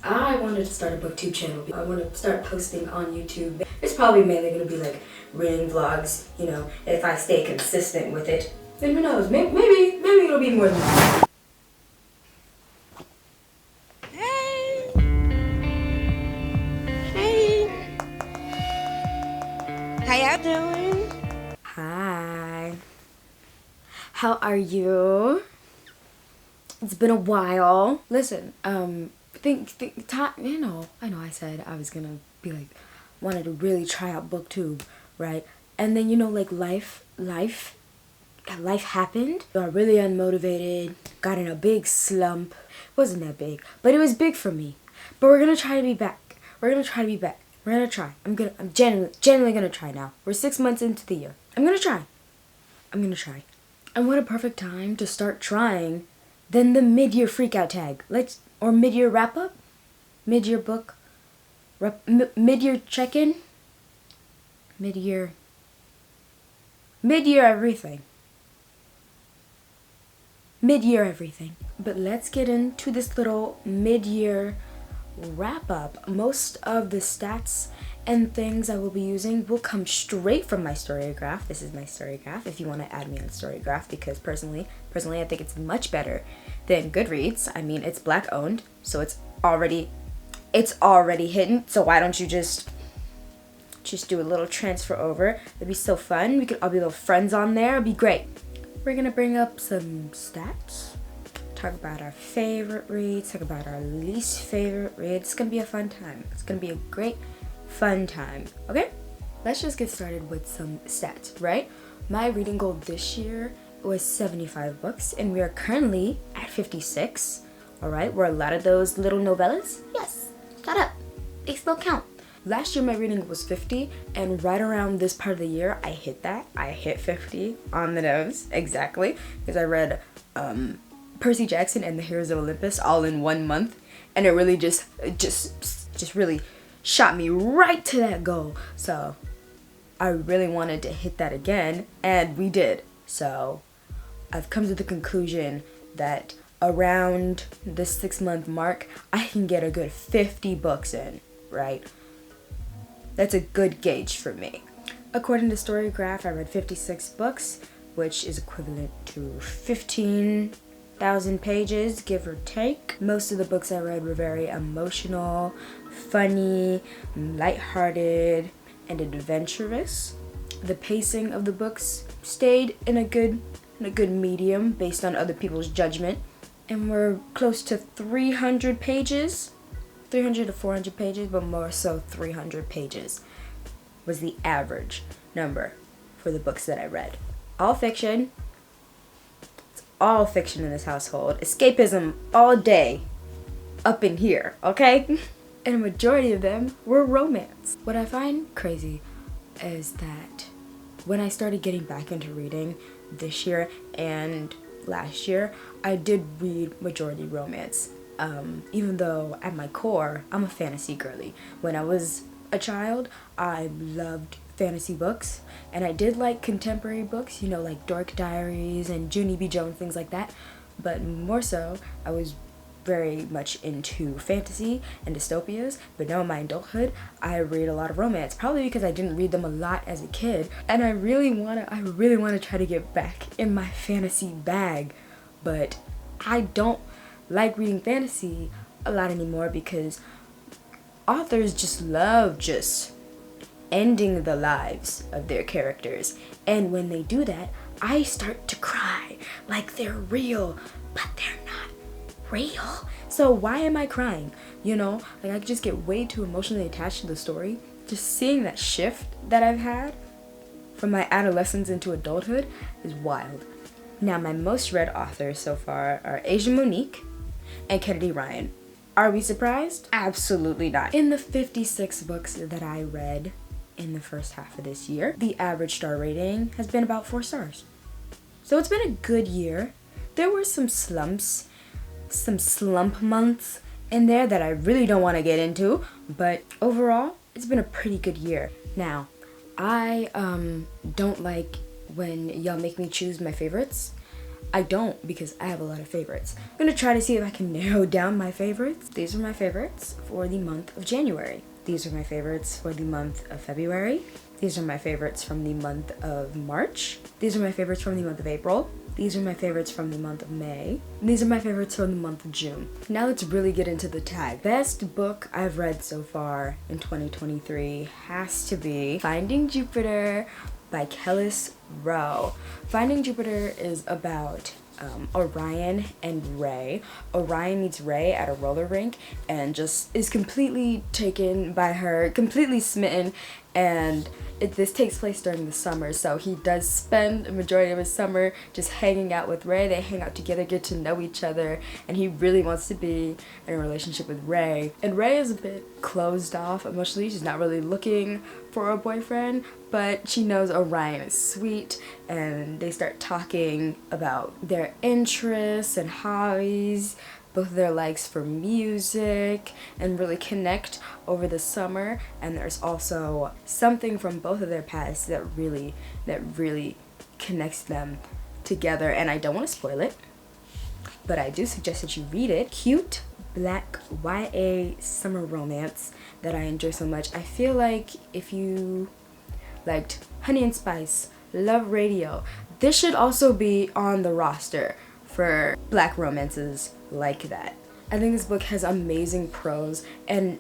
I wanted to start a booktube channel. I want to start posting on YouTube. It's probably mainly going to be like reading vlogs, you know, if I stay consistent with it. Then who knows, maybe it'll be more than that. Hey! Hey! How y'all doing? Hi. How are you? It's been a while. Listen, time, you know, I know I said I was gonna be like, wanted to really try out booktube, right? And then, you know, like life happened. I got really unmotivated, got in a big slump. It wasn't that big, but it was big for me. But we're gonna try to be back. We're gonna try. I'm genuinely gonna try now. We're 6 months into the year. I'm gonna try. And what a perfect time to start trying than the mid-year freakout tag. Or mid-year wrap-up? Mid-year book? Mid-year check-in? Mid-year everything. Mid-year everything. But let's get into this little mid-year wrap-up. Most of the stats and things I will be using will come straight from my Storygraph. This is my Storygraph if you want to add me on Storygraph, because personally I think it's much better than Goodreads. I mean, it's Black owned, so it's already hidden. So why don't you just do a little transfer over? It'd be so fun. We could all be little friends on there. It'd be great. We're gonna bring up some stats, talk about our favorite reads, talk about our least favorite reads. It's gonna be a fun time. It's gonna be a great fun time. Okay, let's just get started with some stats, right? My reading goal this year was 75 books, and we are currently at 56. All right, were a lot of those little novellas? Yes, shut up, they still count. Last year my reading was 50, and right around this part of the year I hit that. I hit 50 on the nose, exactly, because I read Percy Jackson and the Heroes of Olympus all in 1 month, and it really just really shot me right to that goal. So I really wanted to hit that again, and we did. So I've come to the conclusion that around the 6-month mark, I can get a good 50 books in, right? That's a good gauge for me. According to Storygraph, I read 56 books, which is equivalent to 15,000 pages, give or take. Most of the books I read were very emotional, funny, lighthearted, and adventurous. The pacing of the books stayed in a good medium based on other people's judgment, and we're close to 300 pages. 300 to 400 pages, but more so 300 pages was the average number for the books that I read. All fiction. It's all fiction in this household. Escapism all day up in here, okay? And a majority of them were romance. What I find crazy is that when I started getting back into reading this year and last year, I did read majority romance. Even though at my core, I'm a fantasy girly. When I was a child, I loved fantasy books, and I did like contemporary books, you know, like Dork Diaries and Junie B. Jones, things like that. But more so, I was very much into fantasy and dystopias. But now in my adulthood, I read a lot of romance, probably because I didn't read them a lot as a kid, and I really wanna try to get back in my fantasy bag. But I don't like reading fantasy a lot anymore because authors just love ending the lives of their characters, and when they do that, I start to cry like they're real, but they're not real. So why am I crying? You know, like I just get way too emotionally attached to the story. Just seeing that shift that I've had from my adolescence into adulthood is wild. Now, my most read authors so far are Asia Monique and Kennedy Ryan. Are we surprised? Absolutely not. In the 56 books that I read in the first half of this year, the average star rating has been about 4 stars. So it's been a good year. There were some slumps, some slump months in there that I really don't want to get into, but overall, it's been a pretty good year. Now, I don't like when y'all make me choose my favorites. I don't, because I have a lot of favorites. I'm gonna try to see if I can narrow down my favorites. These are my favorites for the month of January. These are my favorites for the month of February. These are my favorites from the month of March. These are my favorites from the month of April. These are my favorites from the month of May. And these are my favorites from the month of June. Now let's really get into the tag. Best book I've read so far in 2023 has to be Finding Jupiter by Kellis Rowe. Finding Jupiter is about Orion and Ray. Orion meets Ray at a roller rink and just is completely taken by her, completely smitten, and this takes place during the summer, so he does spend a majority of his summer just hanging out with Ray. They hang out together, get to know each other, and he really wants to be in a relationship with Ray. And Ray is a bit closed off emotionally. She's not really looking for a boyfriend, but she knows Orion is sweet, and they start talking about their interests and hobbies, both of their likes for music, and really connect over the summer. And there's also something from both of their pasts that really connects them together. And I don't want to spoil it, but I do suggest that you read it. Cute black YA summer romance that I enjoy so much. I feel like if you liked Honey and Spice, Love Radio, this should also be on the roster for black romances like that. I think this book has amazing prose and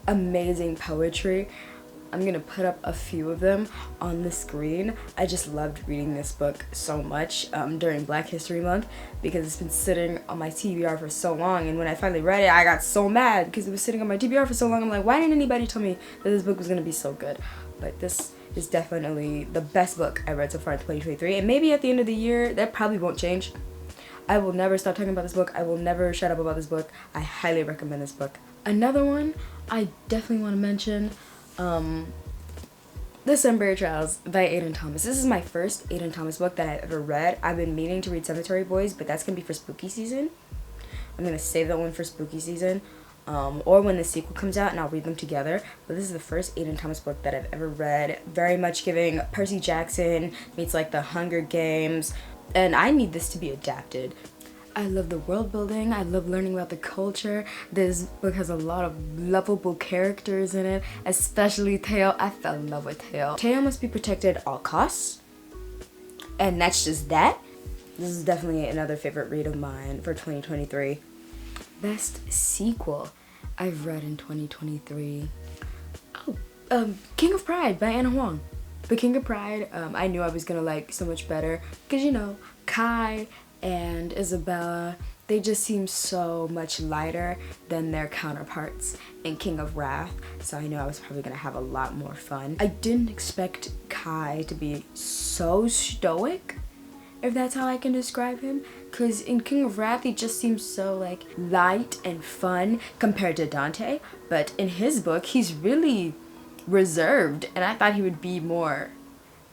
amazing poetry. I'm gonna put up a few of them on the screen. I just loved reading this book so much during Black History Month, because it's been sitting on my TBR for so long, and when I finally read it, I got so mad because it was sitting on my TBR for so long. I'm like, why didn't anybody tell me that this book was gonna be so good? But this is definitely the best book I read so far in 2023, and maybe at the end of the year, that probably won't change. I will never stop talking about this book. I will never shut up about this book. I highly recommend this book. Another one I definitely want to mention, The Sunbury Trials by Aiden Thomas. This is my first Aiden Thomas book that I've ever read. I've been meaning to read Cemetery Boys, but that's going to be for spooky season. I'm going to save that one for spooky season, or when the sequel comes out, and I'll read them together. But this is the first Aiden Thomas book that I've ever read. Very much giving Percy Jackson meets like the Hunger Games, and I need this to be adapted. I love the world building. I love learning about the culture. This book has a lot of lovable characters in it, especially Teo. I fell in love with Teo. Teo must be protected at all costs, and that's just that. This is definitely another favorite read of mine for 2023. Best sequel I've read in 2023. King of Pride by Anna Huang. The King of Pride, I knew I was gonna like so much better, because, you know, Kai and Isabella, they just seem so much lighter than their counterparts in King of Wrath, so I knew I was probably gonna have a lot more fun. I didn't expect Kai to be so stoic, if that's how I can describe him, because in King of Wrath he just seems so like light and fun compared to Dante, but in his book he's really reserved, and I thought he would be more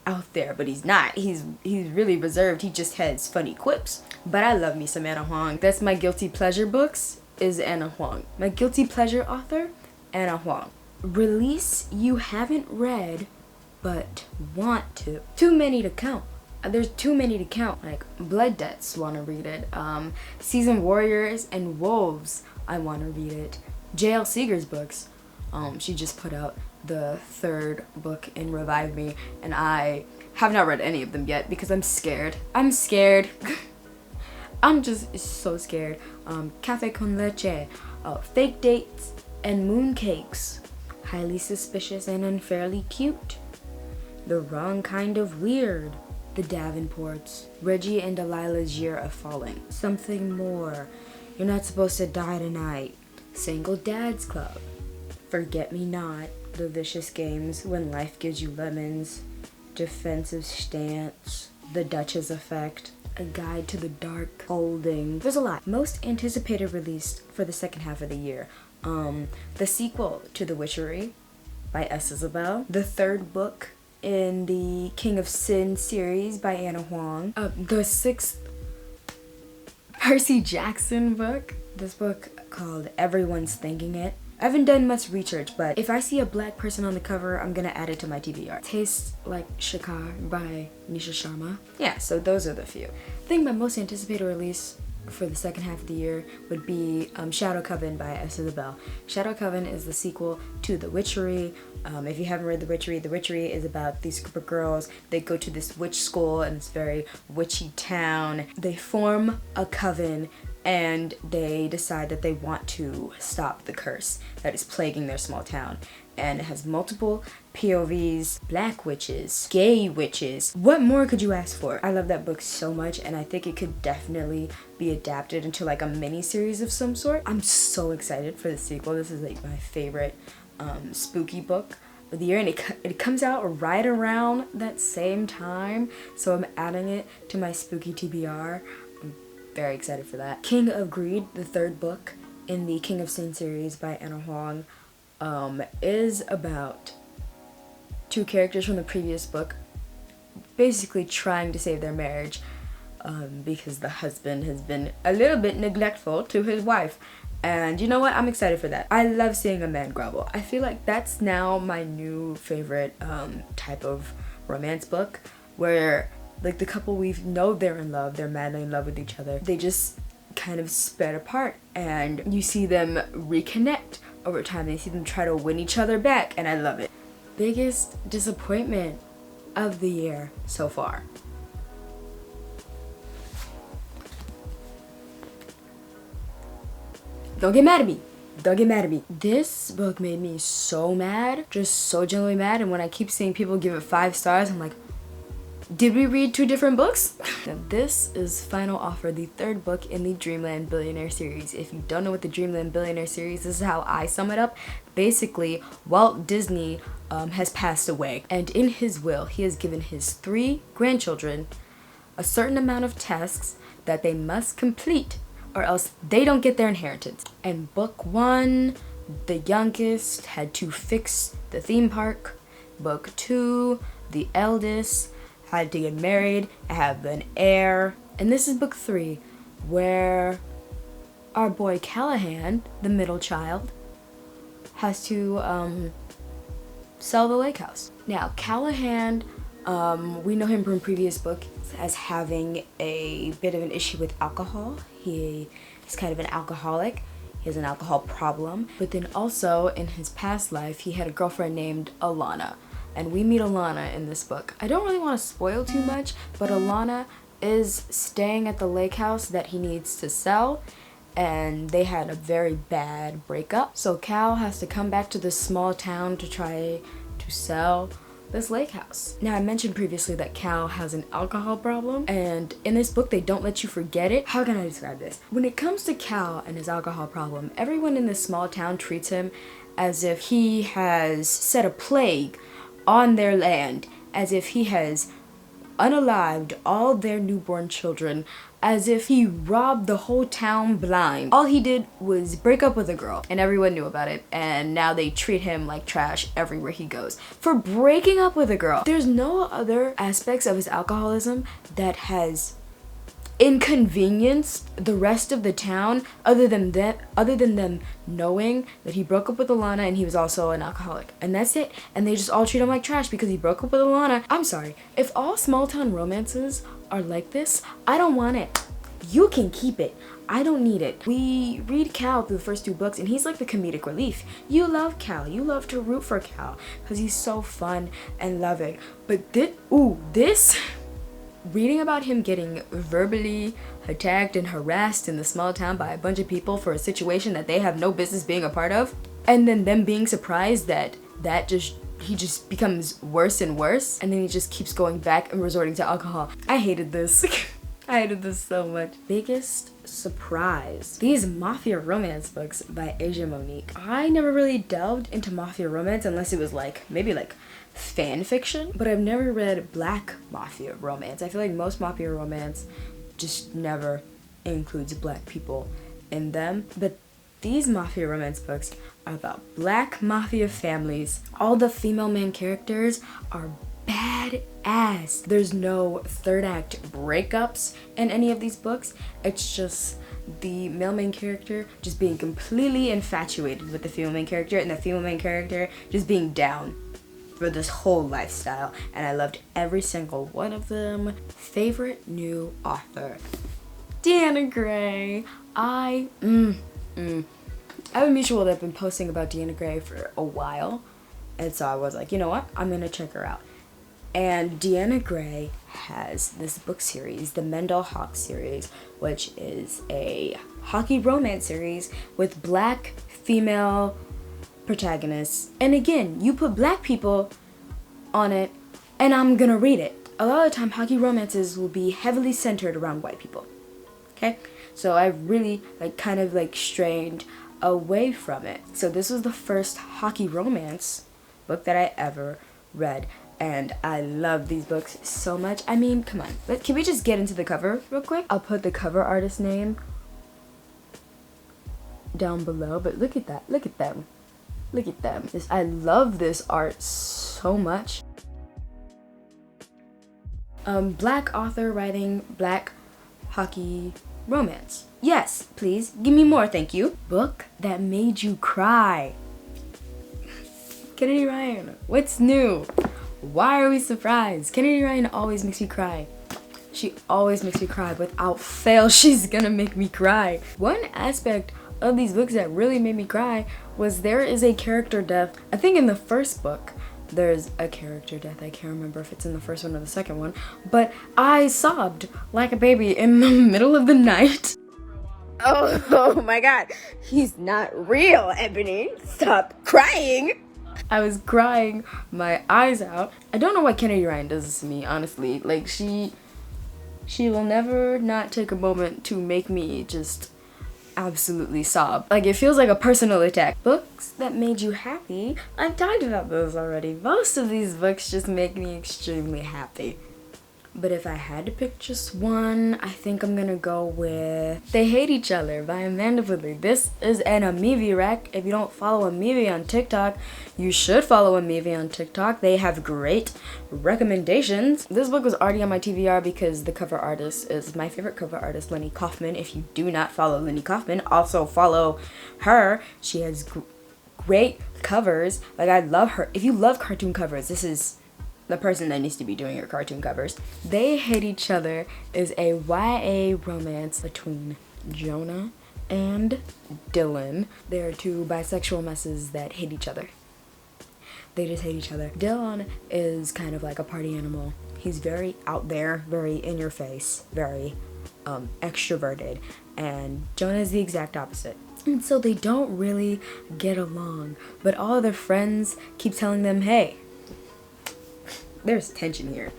out there, but he's not. He's really reserved. He just has funny quips. But I love me some Anna Huang. That's my guilty pleasure books, is Anna Huang. My guilty pleasure author, Anna Huang. Release you haven't read but want to. Too many to count. There's too many to count. Like Blood Debts, want to read it. Seasoned Warriors and Wolves, I want to read it. J.L. Seeger's books. She just put out the third book in Revive Me, and I have not read any of them yet because I'm scared. I'm scared. I'm just so scared. Cafe con Leche, Fake Dates, and Mooncakes. Highly Suspicious and Unfairly Cute. The Wrong Kind of Weird. The Davenports. Reggie and Delilah's Year of Falling. Something More. You're Not Supposed to Die Tonight. Single Dad's Club. Forget Me Not. The Vicious Games, When Life Gives You Lemons. Defensive Stance. The Duchess Effect. A Guide to the Dark Holding. There's a lot. Most anticipated release for the second half of the year. The sequel to The Witchery by S. Isabel. The third book in the King of Sin series by Anna Huang. The sixth Percy Jackson book. This book called Everyone's Thinking It I haven't done much research, but if I see a black person on the cover, I'm gonna add it to my TBR. Tastes Like Shikar by Nisha Sharma. Yeah, so those are the few. I think my most anticipated release for the second half of the year would be Shadow Coven by Esther the Bell. Shadow Coven is the sequel to The Witchery. If you haven't read The Witchery is about these group of girls. They go to this witch school in this very witchy town. They form a coven and they decide that they want to stop the curse that is plaguing their small town. And it has multiple POVs, black witches, gay witches. What more could you ask for? I love that book so much, and I think it could definitely be adapted into like a mini series of some sort. I'm so excited for the sequel. This is like my favorite spooky book of the year, and it comes out right around that same time, so I'm adding it to my spooky TBR. I'm very excited for that. King of Greed, the third book in the King of Sin series by Anna Huang, is about two characters from the previous book basically trying to save their marriage because the husband has been a little bit neglectful to his wife. And you know what? I'm excited for that. I love seeing a man grovel. I feel like that's now my new favorite type of romance book, where like the couple, we know they're in love, they're madly in love with each other. They just kind of sped apart and you see them reconnect over time. They see them try to win each other back, and I love it. Biggest disappointment of the year so far. Don't get mad at me. Don't get mad at me. This book made me so mad, just so genuinely mad, and when I keep seeing people give it 5 stars, I'm like, did we read 2 different books? Now, this is Final Offer, the 3rd book in the Dreamland Billionaire series. If you don't know what the Dreamland Billionaire series is, this is how I sum it up. Basically, Walt Disney has passed away, and in his will, he has given his 3 grandchildren a certain amount of tasks that they must complete, or else they don't get their inheritance. And book 1, the youngest had to fix the theme park. Book 2, the eldest had to get married, have an heir. And this is book 3, where our boy Callahan, the middle child, has to sell the lake house. Now, Callahan, we know him from previous books as having a bit of an issue with alcohol. He is kind of an alcoholic. He has an alcohol problem. But then also, in his past life, he had a girlfriend named Alana. And we meet Alana in this book. I don't really want to spoil too much, but Alana is staying at the lake house that he needs to sell, and they had a very bad breakup. So Cal has to come back to this small town to try to sell this lake house. Now, I mentioned previously that Cal has an alcohol problem, and in this book they don't let you forget it. How can I describe this? When it comes to Cal and his alcohol problem, everyone in this small town treats him as if he has set a plague on their land, as if he has unalived all their newborn children, as if he robbed the whole town blind. All he did was break up with a girl, and everyone knew about it, and now they treat him like trash everywhere he goes for breaking up with a girl. There's no other aspects of his alcoholism that has inconvenienced the rest of the town other than them knowing that he broke up with Alana and he was also an alcoholic. And that's it. And they just all treat him like trash because he broke up with Alana. I'm sorry. If all small town romances are like this, I don't want it. You can keep it. I don't need it. We read Cal through the first 2 books and he's like the comedic relief. You love Cal. You love to root for Cal because he's so fun and loving. But this reading about him getting verbally attacked and harassed in the small town by a bunch of people for a situation that they have no business being a part of, and then them being surprised that he just becomes worse and worse, and then he just keeps going back and resorting to alcohol. I hated this. I hated this so much. Biggest surprise. These mafia romance books by Asia Monique. I never really delved into mafia romance unless it was maybe fan fiction, but I've never read black mafia romance. I feel like most mafia romance just never includes black people in them, but these mafia romance books are about black mafia families. All the female main characters are badass. There's no 3rd act breakups in any of these books. It's just the male main character just being completely infatuated with the female main character, and the female main character just being down for this whole lifestyle. And I loved every single one of them. Favorite new author? Deanna Gray. I have a mutual that I've been posting about Deanna Gray for a while, and so I was like, you know what, I'm gonna check her out. And Deanna Gray has this book series, the Mendel Hawk series, which is a hockey romance series with black female protagonists. And again, you put black people on it and I'm gonna read it. A lot of the time hockey romances will be heavily centered around white people. Okay? So I really kind of strayed away from it. So this was the first hockey romance book that I ever read. And I love these books so much. I mean, come on. Can we just get into the cover real quick? I'll put the cover artist name down below. But look at that. Look at them. Look at them. I love this art so much. Black author writing black hockey romance. Yes, please. Give me more, thank you. Book that made you cry. Kennedy Ryan, what's new? Why are we surprised? Kennedy Ryan always makes me cry. She always makes me cry. Without fail, she's gonna make me cry. One aspect of these books that really made me cry was there is a character death. I think in the first book, there's a character death. I can't remember if it's in the first one or the second one. But I sobbed like a baby in the middle of the night. Oh my god. He's not real, Ebony. Stop crying. I was crying my eyes out. I don't know why Kennedy Ryan does this to me, honestly. She will never not take a moment to make me just absolutely sob. It feels like a personal attack. Books that made you happy. I've talked about those already. Most of these books just make me extremely happy. But if I had to pick just one, I think I'm gonna go with They Hate Each Other by Amanda Woodley. This is an Amivi rec. If you don't follow Amivi on TikTok, you should follow Amivi on TikTok. They have great recommendations. This book was already on my TBR because the cover artist is my favorite cover artist, Lenny Kaufman. If you do not follow Lenny Kaufman, also follow her. She has great covers. I love her. If you love cartoon covers, this is the person that needs to be doing your cartoon covers. They Hate Each Other is a YA romance between Jonah and Dylan. They're two bisexual messes that hate each other. They just hate each other. Dylan is kind of like a party animal. He's very out there, very in your face, very extroverted. And Jonah is the exact opposite. And so they don't really get along. But all of their friends keep telling them, hey, there's tension here.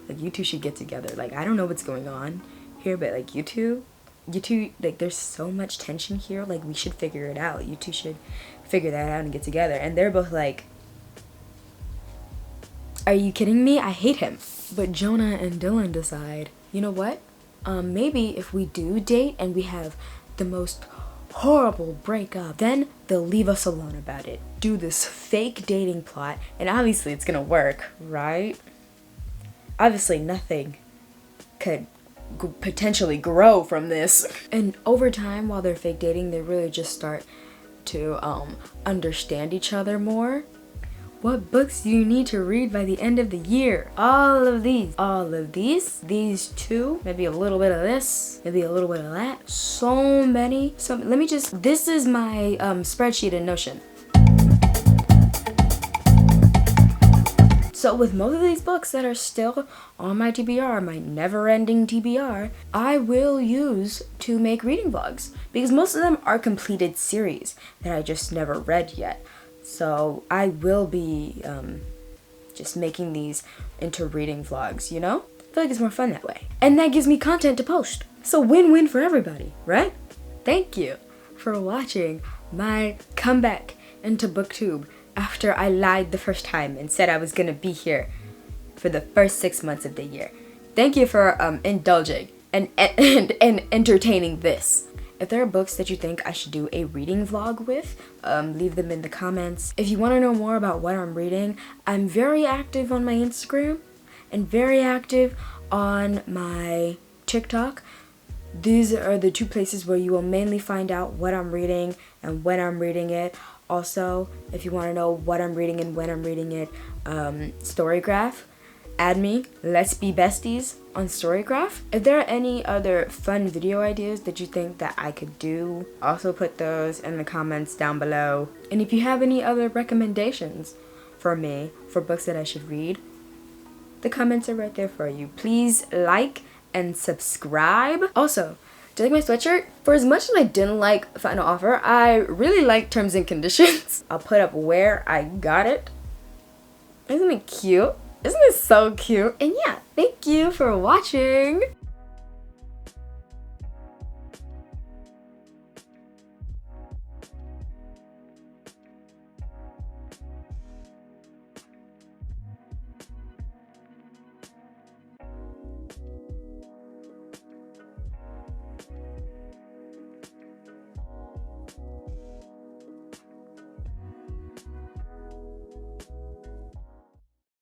You two should get together. I don't know what's going on here, but you two, there's so much tension here. We should figure it out. You two should figure that out and get together. And they're both are you kidding me? I hate him. But Jonah and Dylan decide, you know what? Maybe if we do date and we have the most horrible breakup, then they'll leave us alone about it. Do this fake dating plot, and obviously it's gonna work, right? Obviously nothing could potentially grow from this. And over time, while they're fake dating, they really just start to understand each other more. What books do you need to read by the end of the year? All of these two, maybe a little bit of this, maybe a little bit of that. So many. So this is my spreadsheet in Notion. So with most of these books that are still on my TBR, my never-ending TBR, I will use to make reading vlogs because most of them are completed series that I just never read yet. So I will be just making these into reading vlogs, you know? I feel like it's more fun that way. And that gives me content to post. So win-win for everybody, right? Thank you for watching my comeback into BookTube after I lied the first time and said I was gonna be here for the first 6 months of the year. Thank you for indulging and entertaining this. If there are books that you think I should do a reading vlog with, leave them in the comments. If you want to know more about what I'm reading, I'm very active on my Instagram and very active on my TikTok. These are the two places where you will mainly find out what I'm reading and when I'm reading it. Also, if you want to know what I'm reading and when I'm reading it, Storygraph. Add me, let's be besties on Storygraph. If there are any other fun video ideas that you think that I could do, also put those in the comments down below. And if you have any other recommendations for me, for books that I should read, the comments are right there for you. Please like and subscribe. Also, do you like my sweatshirt? For as much as I didn't like Final Offer, I really like Terms and Conditions. I'll put up where I got it. Isn't it cute? Isn't it so cute? And yeah, thank you for watching.